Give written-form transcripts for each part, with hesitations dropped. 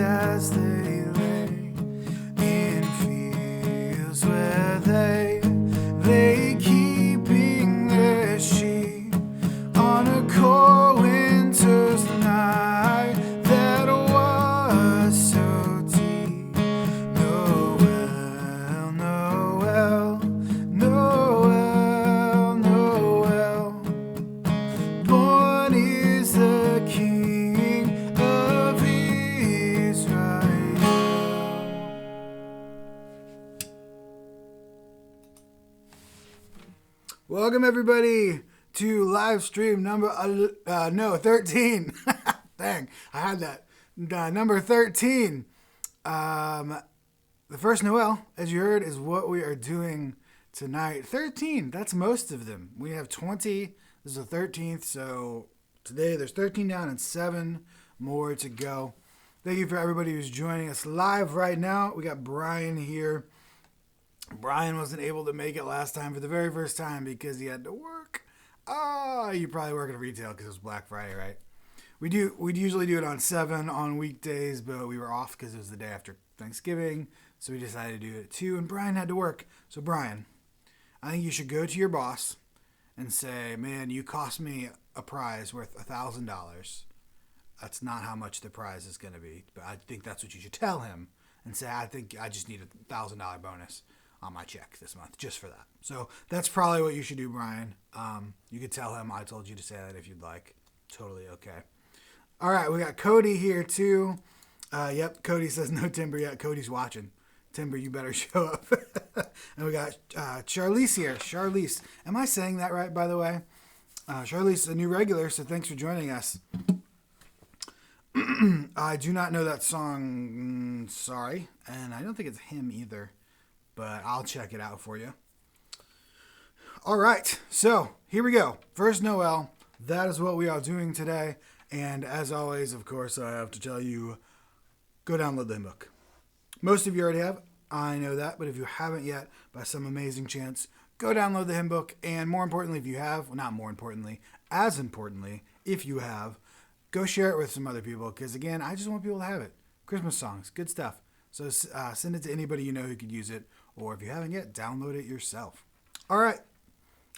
as they lay in fields where they lay keeping their sheep on a cold winter's night that was so deep. Noel, Noel, Noel, Noel, born is the King of Israel. Welcome everybody to live stream number 13. Dang, I had that. Number 13. The first Noel, as you heard, is what we are doing tonight. 13, that's most of them. We have 20. This is the 13th, so today there's 13 down and 7 more to go. Thank you for everybody who's joining us live right now. We got Brian here. Brian wasn't able to make it last time for the very first time because he had to work. You probably work at retail because it was Black Friday, right? We'd usually do it on 7 on weekdays, but we were off because it was the day after Thanksgiving, so we decided to do it at 2, and Brian had to work. So Brian, I think you should go to your boss and say, man, you cost me a prize worth $1,000. That's not how much the prize is going to be, but I think that's what you should tell him and say, I think I just need $1,000 bonus on my check this month just for that. So that's probably what you should do, Brian. You could tell him I told you to say that if you'd like. Totally okay. All right, we got Cody here too. Yep, Cody says no Timber yet. Cody's watching. Timber, you better show up. And we got Charlize here. Charlize. Am I saying that right, by the way? Charlize, a new regular, so thanks for joining us. I do not know that song, sorry. And I don't think it's him either, but I'll check it out for you. All right, so here we go. First Noel, that is what we are doing today. And as always, of course, I have to tell you, go download the HYMNBOOK. Most of you already have, I know that, but if you haven't yet, by some amazing chance, go download the HYMNBOOK. And more importantly, if you have, well, not more importantly, as importantly, if you have, go share it with some other people. Because again, I just want people to have it. Christmas songs, good stuff. So send it to anybody you know who could use it. Or if you haven't yet, download it yourself. All right.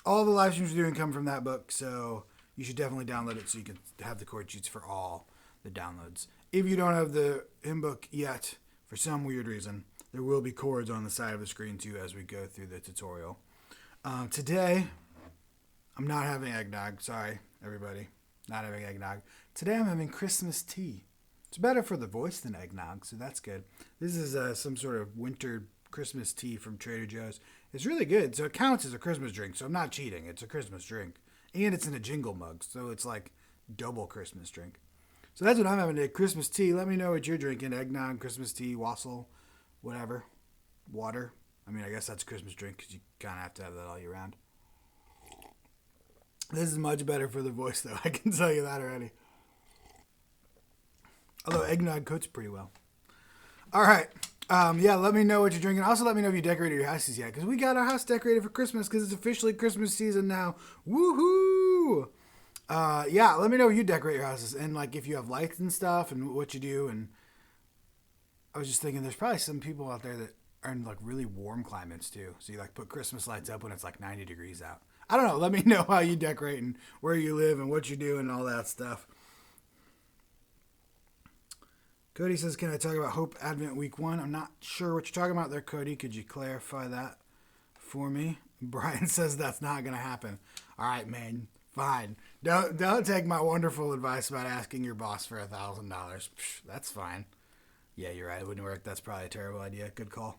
All the live streams we're doing come from that book, so you should definitely download it so you can have the chord sheets for all the downloads. If you don't have the HYMNBOOK yet, for some weird reason, there will be chords on the side of the screen too as we go through the tutorial. Today, I'm not having eggnog. Sorry, everybody. Not having eggnog. Today I'm having Christmas tea. It's better for the voice than eggnog, so that's good. This is some sort of winter Christmas tea from Trader Joe's. It's really good, so it counts as a Christmas drink, so I'm not cheating. It's a Christmas drink. And it's in a jingle mug, so it's like double Christmas drink. So that's what I'm having today, Christmas tea. Let me know what you're drinking. Eggnog, Christmas tea, wassail, whatever. Water. I mean, I guess that's a Christmas drink because you kind of have to have that all year round. This is much better for the voice, though. I can tell you that already. Although eggnog coats pretty well. All right. Yeah, let me know what you're drinking. Also, let me know if you decorated your houses yet, because we got our house decorated for Christmas because it's officially Christmas season now. Woohoo! Yeah, let me know if you decorate your houses and like if you have lights and stuff and what you do. And I was just thinking, there's probably some people out there that are in like really warm climates too. So you like put Christmas lights up when it's like 90 degrees out. I don't know. Let me know how you decorate and where you live and what you do and all that stuff. Cody says, can I talk about Hope Advent Week 1? I'm not sure what you're talking about there, Cody. Could you clarify that for me? Brian says that's not going to happen. All right, man. Fine. Don't take my wonderful advice about asking your boss for $1,000. That's fine. Yeah, you're right. It wouldn't work. That's probably a terrible idea. Good call.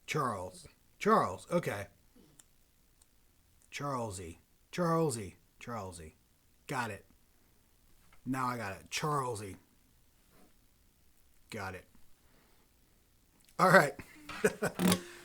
Charles. Okay. Charlesy. Got it. Now I got it. Charlesy. Got it. All right.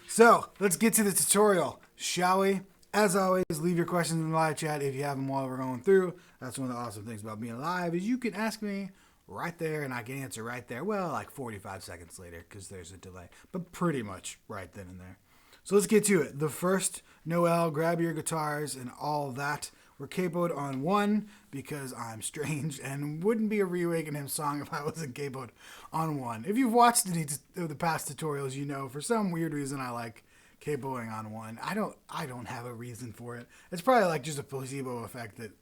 So let's get to the tutorial, shall we? As always, leave your questions in the live chat if you have them while we're going through. That's one of the awesome things about being live is you can ask me right there and I can answer right there. Well, like 45 seconds later because there's a delay, but pretty much right then and there. So let's get to it. The first Noel, grab your guitars and all that. We're capoed on 1 because I'm strange and wouldn't be a Reawaken hymn song if I wasn't capoed on 1. If you've watched any of the past tutorials, you know for some weird reason I like capoing on 1. I don't have a reason for it. It's probably like just a placebo effect that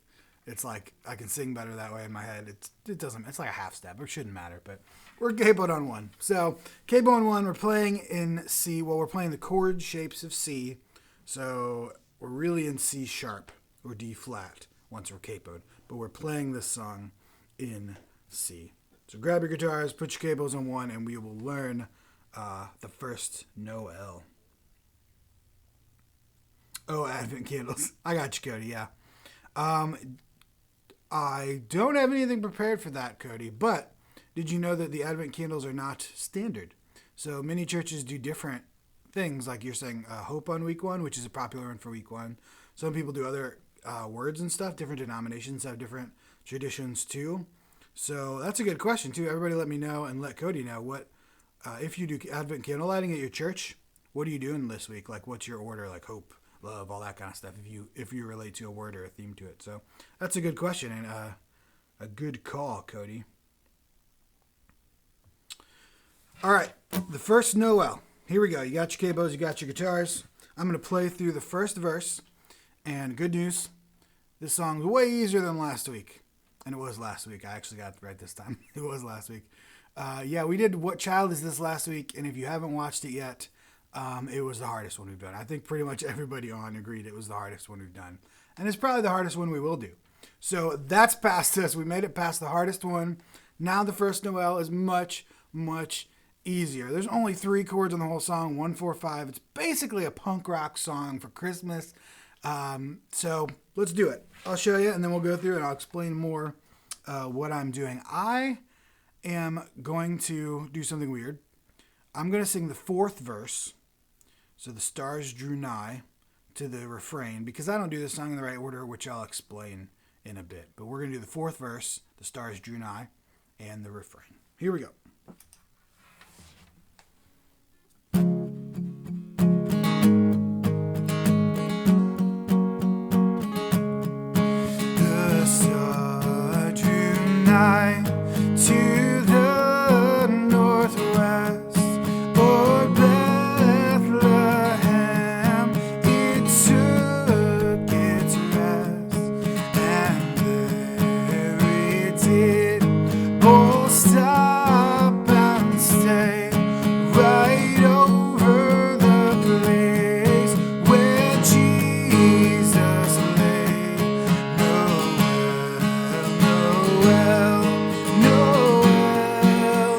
it's like I can sing better that way in my head. It's like a half step. It shouldn't matter, but we're capoed on 1. So capo on 1, we're playing in C. Well, we're playing the chord shapes of C. So we're really in C sharp or D flat once we're capoed. But we're playing this song in C. So grab your guitars, put your capos on 1, and we will learn the first Noel. Oh, Advent candles. I got you, Cody, yeah. I don't have anything prepared for that, Cody, but did you know that the Advent candles are not standard? So many churches do different things, like you're saying hope on week 1, which is a popular one for week 1. Some people do other words and stuff. Different denominations have different traditions too. So that's a good question too. Everybody let me know and let Cody know what, if you do Advent candle lighting at your church, what are you doing this week? Like what's your order, like hope, love, all that kind of stuff, if you relate to a word or a theme to it. So that's a good question and a good call, Cody. All right, the first Noel. Here we go. You got your cables, you got your guitars. I'm going to play through the first verse. And good news, this song's way easier than last week. And it was last week. I actually got it right this time. It was last week. Yeah, we did What Child Is This last week. And if you haven't watched it yet, it was the hardest one we've done. I think pretty much everybody on agreed it was the hardest one we've done. And it's probably the hardest one we will do. So that's past us. We made it past the hardest one. Now the first Noel is much, much easier. There's only 3 chords on the whole song, 1, 4, 5. It's basically a punk rock song for Christmas. So let's do it. I'll show you and then we'll go through and I'll explain more what I'm doing. I am going to do something weird. I'm going to sing the 4th verse. So the stars drew nigh to the refrain because I don't do this song in the right order, which I'll explain in a bit. But we're going to do the 4th verse, the stars drew nigh, and the refrain. Here we go. To the northwest, o'er Bethlehem, it took its rest, and there it did all stop and stay, right over the place where Jesus lay. Noel, Noel,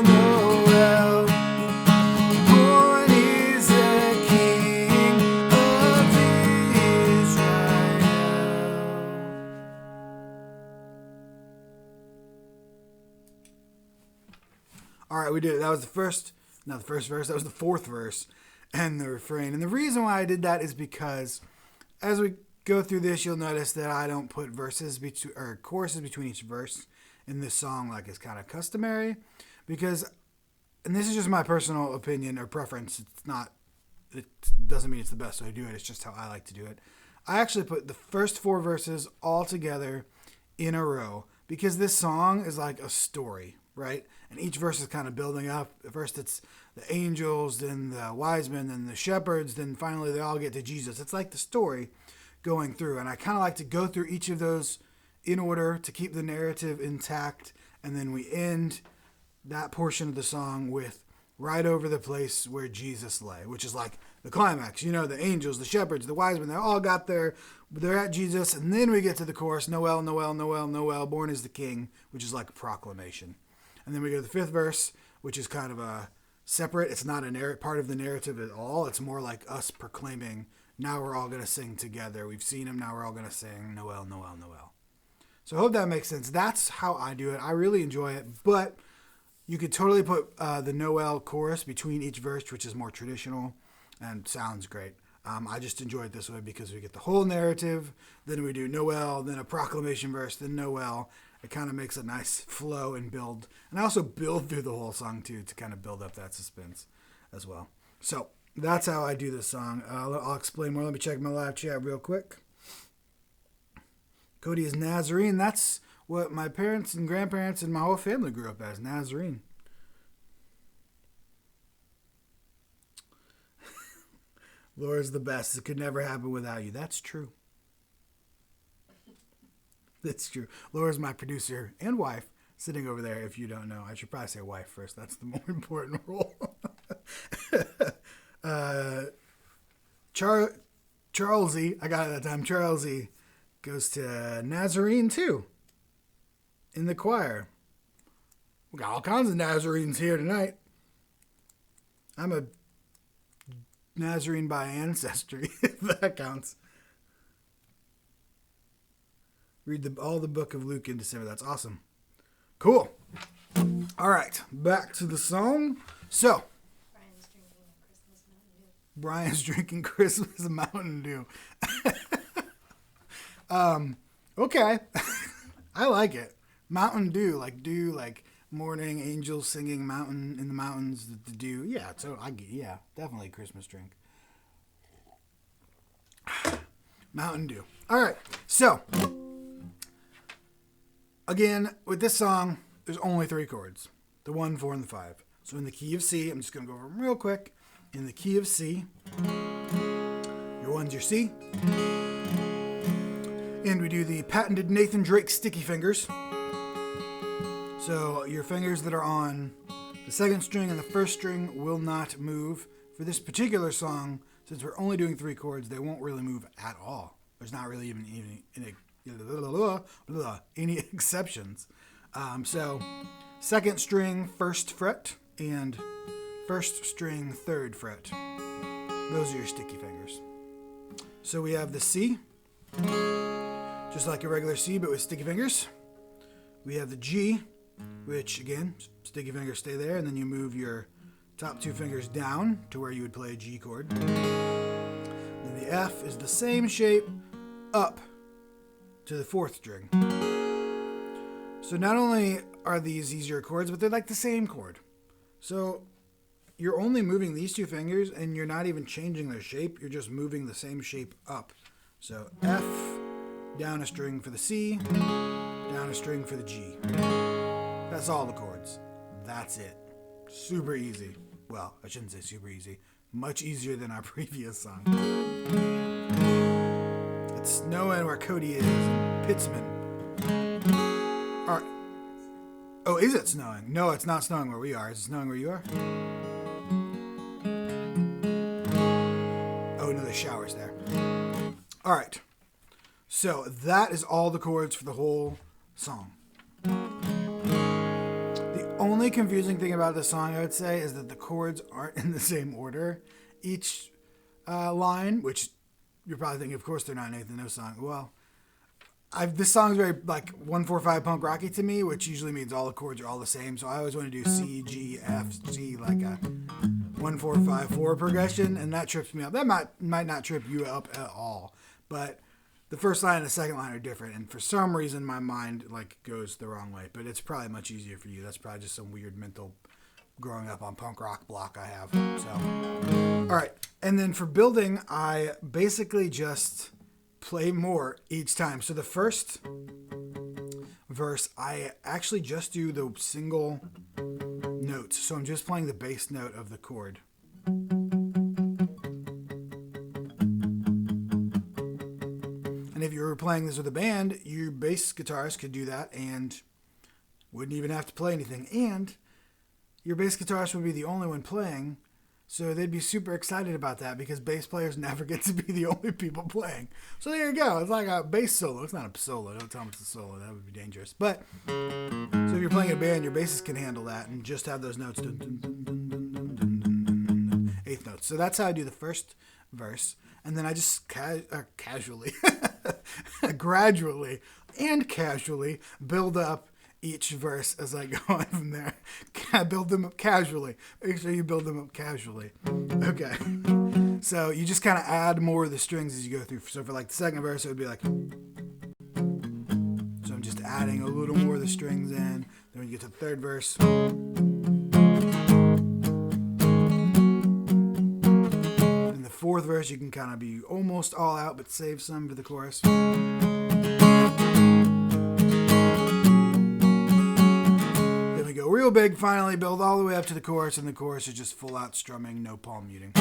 Noel, born is the King of Israel. All right, we did it. That was the first, not the first verse, that was the 4th verse and the refrain. And the reason why I did that is because as we go through this, you'll notice that I don't put verses or choruses between each verse in this song like it's kind of customary because, and this is just my personal opinion or preference, it doesn't mean it's the best way to do it, it's just how I like to do it. I actually put the first 4 verses all together in a row because this song is like a story, right? And each verse is kind of building up. At first it's the angels, then the wise men, then the shepherds, then finally they all get to Jesus. It's like the story going through, and I kind of like to go through each of those in order to keep the narrative intact, and then we end that portion of the song with right over the place where Jesus lay, which is like the climax. You know, the angels, the shepherds, the wise men, they all got there, they're at Jesus, and then we get to the chorus, Noel, Noel, Noel, Noel, born is the King, which is like a proclamation. And then we go to the 5th verse, which is kind of a separate, it's not a part of the narrative at all, it's more like us proclaiming, now we're all going to sing together. We've seen him, now we're all going to sing Noel, Noel, Noel. So I hope that makes sense. That's how I do it. I really enjoy it, but you could totally put the Noel chorus between each verse, which is more traditional and sounds great. I just enjoy it this way because we get the whole narrative, then we do Noel, then a proclamation verse, then Noel. It kind of makes a nice flow and build. And I also build through the whole song too to kind of build up that suspense as well. So that's how I do this song. I'll explain more. Let me check my live chat real quick. Cody is Nazarene. That's what my parents and grandparents and my whole family grew up as, Nazarene. Laura's the best. It could never happen without you. That's true. That's true. Laura's my producer and wife, sitting over there, if you don't know. I should probably say wife first. That's the more important role. Charlesy, I got it that time. Charlesy goes to Nazarene too, in the choir. We got all kinds of Nazarenes here tonight. I'm a Nazarene by ancestry, if that counts. Read all the book of Luke in December. That's awesome. Cool. All right, back to the song. So, Brian's drinking Christmas Mountain Dew. Okay. I like it. Mountain Dew, like morning angels singing mountain in the mountains, the dew. Yeah, so definitely a Christmas drink. Mountain Dew. All right. So, again, with this song, there's only 3 chords. The 1, 4, and the 5. So in the key of C, I'm just going to go over them real quick. In the key of C, your 1's your C. And we do the patented Nathan Drake sticky fingers. So your fingers that are on the 2nd string and the 1st string will not move. For this particular song, since we're only doing 3 chords, they won't really move at all. There's not really even any exceptions. So 2nd string, 1st fret, and 1st string, 3rd fret. Those are your sticky fingers. So we have the C, just like a regular C, but with sticky fingers. We have the G, which, again, sticky fingers stay there, and then you move your top 2 fingers down to where you would play a G chord. Then the F is the same shape up to the 4th string. So not only are these easier chords, but they're like the same chord. So you're only moving these 2 fingers, and you're not even changing their shape. You're just moving the same shape up. So F, down a string for the C, down a string for the G. That's all the chords. That's it. Super easy. Well, I shouldn't say super easy. Much easier than our previous song. It's Noel where Cody is, Pittsman. All right. Oh, is it snowing? No, it's not snowing where we are. Is it snowing where you are? Oh, no, the shower's there. All right. So that is all the chords for the whole song. The only confusing thing about this song, I would say, is that the chords aren't in the same order. Each line, which you're probably thinking, of course they're not Nathan No song. Well, this song's very like 1-4-5 punk rocky to me, which usually means all the chords are all the same. So I always want to do C, G, F, G, like a 1-4-5-4 progression, and that trips me up. That might not trip you up at all, but the first line and the second line are different, and for some reason my mind goes the wrong way. But it's probably much easier for you. That's probably just some weird mental growing up on punk rock block I have. So, all right, and then for building, I basically just play more each time. So the first verse, I actually just do the single notes. So I'm just playing the bass note of the chord. And if you were playing this with a band, your bass guitarist could do that and wouldn't even have to play anything. And your bass guitarist would be the only one playing, so they'd be super excited about that because bass players never get to be the only people playing. So there you go. It's like a bass solo. It's not a solo. Don't tell them it's a solo. That would be dangerous. But so if you're playing in a band, your bassist can handle that and just have those notes. Dun, dun, dun, dun, dun, dun, dun, dun, eighth notes. So that's how I do the first verse. And then I just gradually and casually build up each verse as I go on from there. Build them up casually. Make sure you build them up casually. Okay. So you just kind of add more of the strings as you go through. So for the second verse, it would be like... So I'm just adding a little more of the strings in. Then when you get to the third verse... In the fourth verse, you can kind of be almost all out, but save some for the chorus. real big, finally, build all the way up to the chorus, and the chorus is just full out strumming, no palm muting.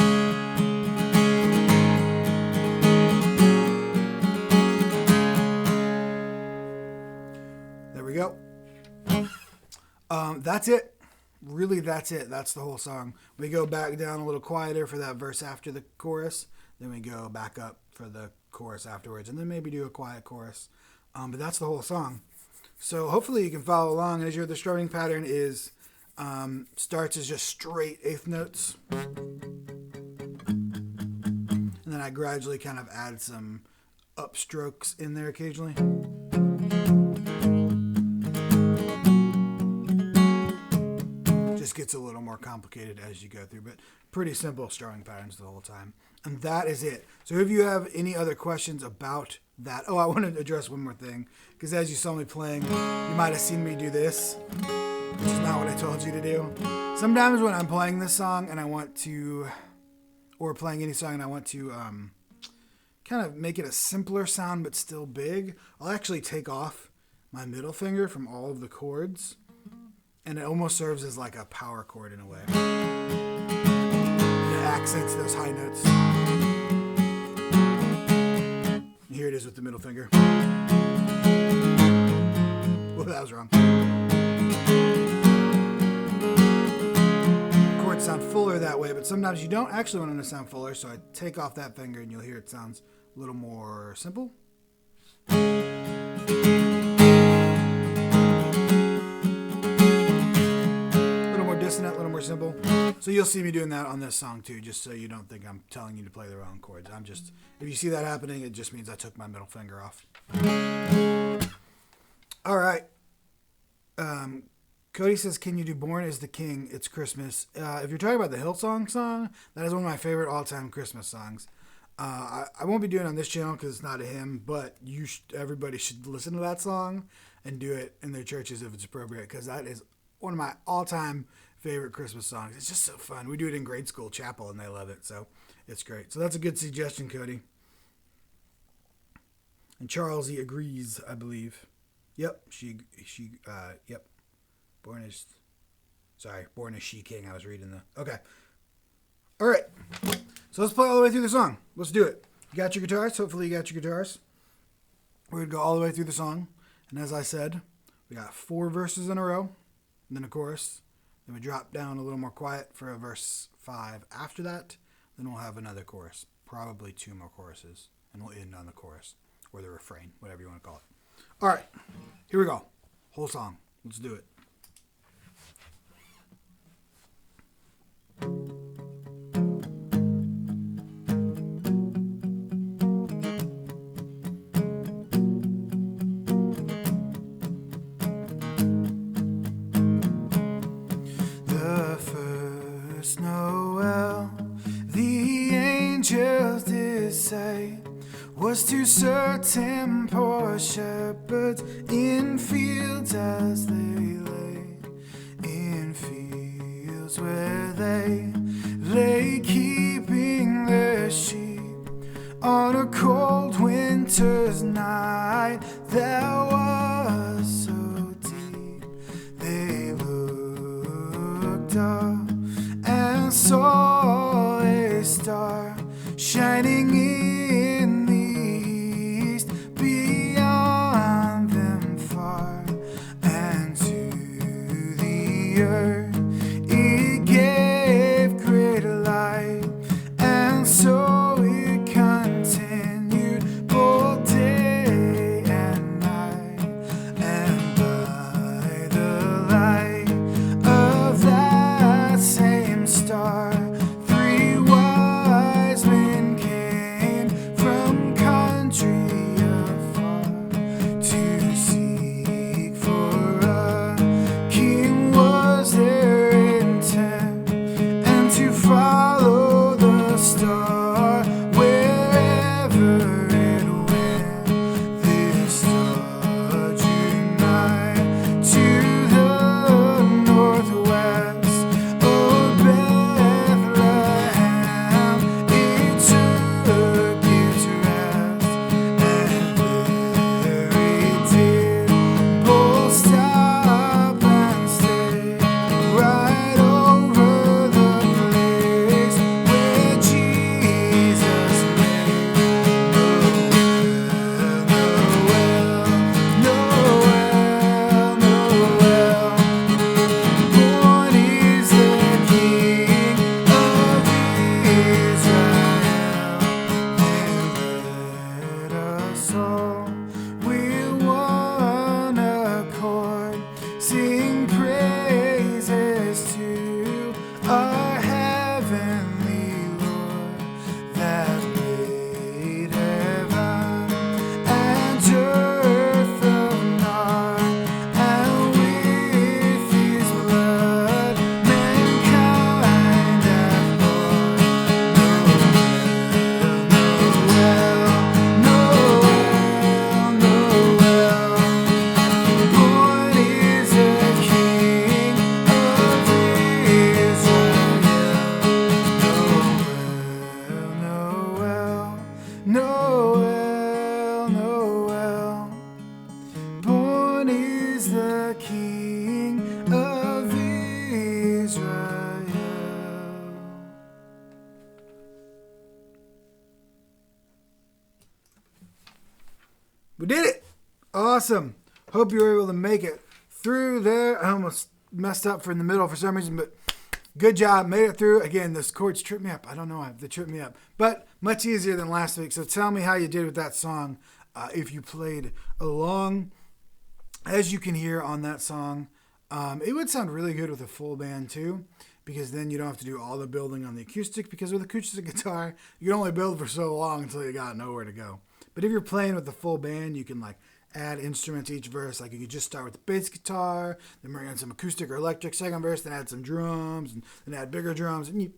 There we go. That's it. Really, that's it. That's the whole song. We go back down a little quieter for that verse after the chorus. Then we go back up for the chorus afterwards. And then maybe do a quiet chorus. But that's the whole song. So hopefully you can follow along. And as the strumming pattern is, starts as just straight eighth notes. And then I gradually kind of add some upstrokes in there occasionally. Just gets a little more complicated as you go through, but pretty simple strumming patterns the whole time. And that is it. So if you have any other questions about that, I want to address one more thing, because as you saw me playing, you might have seen me do this, which is not what I told you to do. Sometimes when I'm playing this song and I want to, or playing any song and I want to kind of make it a simpler sound but still big, I'll actually take off my middle finger from all of the chords. And it almost serves as like a power chord in a way. It accents those high notes. And here it is with the middle finger. Whoa, that was wrong. Chords sound fuller that way, but sometimes you don't actually want them to sound fuller, so I take off that finger and you'll hear it sounds a little more simple. Dissonant, a little more simple. So you'll see me doing that on this song too, just so you don't think I'm telling you to play the wrong chords. If you see that happening, it just means I took my middle finger off. All right. Cody says, can you do Born is the King? It's Christmas. If you're talking about the Hillsong song, that is one of my favorite all-time Christmas songs. I won't be doing it on this channel because it's not a hymn, but everybody should listen to that song and do it in their churches if it's appropriate, because that is one of my all-time favorite Christmas songs. It's just so fun. We do it in grade school chapel and they love it, so it's great. So that's a good suggestion, Cody. And Charles, he agrees, I believe. Yep, yep. Born is She King. I was reading okay. All right. So let's play all the way through the song. Let's do it. You got your guitars? Hopefully you got your guitars. We're going to go all the way through the song. And as I said, we got 4 verses in a row, and then a chorus. Then we drop down a little more quiet for a verse 5 after that. Then we'll have another chorus, probably 2 more choruses, and we'll end on the chorus or the refrain, whatever you want to call it. All right, here we go. Whole song. Let's do it. Was to certain poor shepherds in fields as they lay, in fields where they lay keeping their sheep on a cold winter's night that was so deep. They looked up and saw a star shining in the east, beyond them far, and to the earth it gave great light, and so it continued both day and night, and by the light of that same star We did it. Awesome. Hope you were able to make it through there. I almost messed up for in the middle for some reason, but good job. Made it through. Again, those chords tripped me up. I don't know why. They tripped me up. But much easier than last week. So tell me how you did with that song if you played along. As you can hear on that song, it would sound really good with a full band too, because then you don't have to do all the building on the acoustic, because with acoustic guitar, you can only build for so long until you got nowhere to go. But if you're playing with the full band, you can like add instruments each verse. Like you could just start with the bass guitar, then bring in some acoustic or electric second verse, then add some drums, and then add bigger drums. And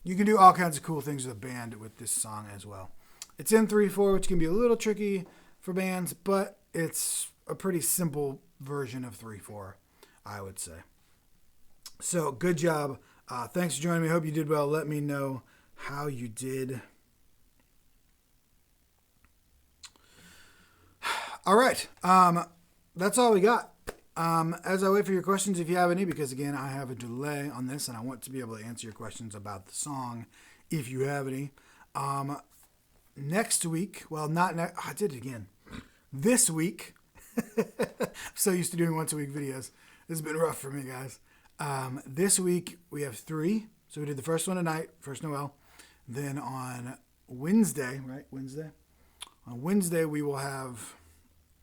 you can do all kinds of cool things with a band with this song as well. It's in 3/4, which can be a little tricky for bands, but it's a pretty simple version of 3/4, I would say. So good job. Thanks for joining me. Hope you did well. Let me know how you did. All right. That's all we got. As I wait for your questions, if you have any, because again, I have a delay on this and I want to be able to answer your questions about the song if you have any. Next week, well, not next, I did it again. This week, I'm so used to doing once a week videos. This has been rough for me, guys. This week, we have 3. So we did the first one tonight, first Noel. Then on Wednesday, right? Wednesday? On Wednesday, we will have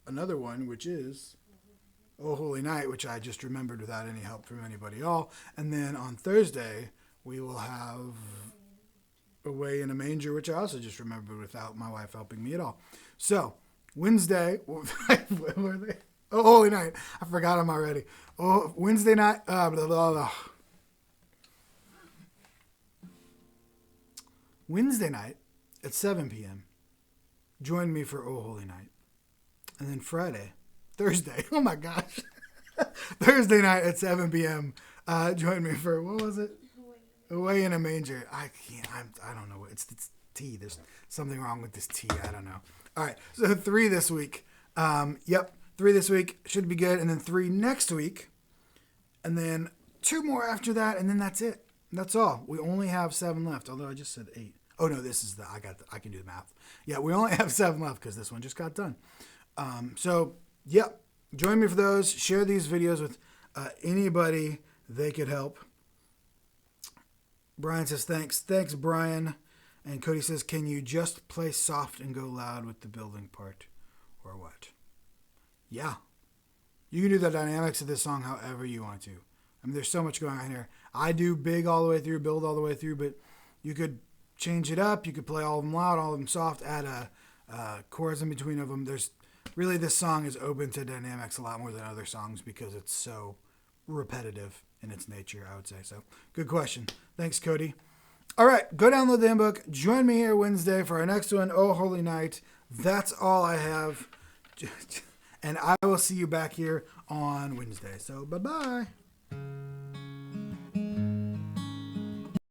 another one, which is Oh Holy Night, which I just remembered without any help from anybody at all. And then on Thursday, we will have Away in a Manger, which I also just remembered without my wife helping me at all. So, Wednesday, where were they? Oh, Holy Night. I forgot them already. Oh, Wednesday night, blah, blah, blah. Wednesday night at 7 p.m., join me for Oh Holy Night. And then Thursday, oh my gosh. Thursday night at 7 p.m., join me for, what was it? Away in a Manger. I don't know. It's T. There's something wrong with this T. I don't know. All right. So 3 this week. Yep. 3 this week should be good. And then 3 next week. And then 2 more after that. And then that's it. That's all. We only have 7 left. Although I just said 8. Oh no, this is I can do the math. Yeah, we only have 7 left because this one just got done. So, yep. Join me for those. Share these videos with anybody they could help. Brian says, thanks. Thanks, Brian. And Cody says, can you just play soft and go loud with the building part? Or what? Yeah. You can do the dynamics of this song however you want to. I mean, there's so much going on here. I do big all the way through, build all the way through, but you could change it up. You could play all of them loud, all of them soft, add a chorus in between of them. There's really, this song is open to dynamics a lot more than other songs because it's so repetitive in its nature, I would say. So, good question. Thanks, Cody. All right, go download the HYMNBOOK. Join me here Wednesday for our next one, Oh Holy Night. That's all I have. And I will see you back here on Wednesday. So, bye-bye.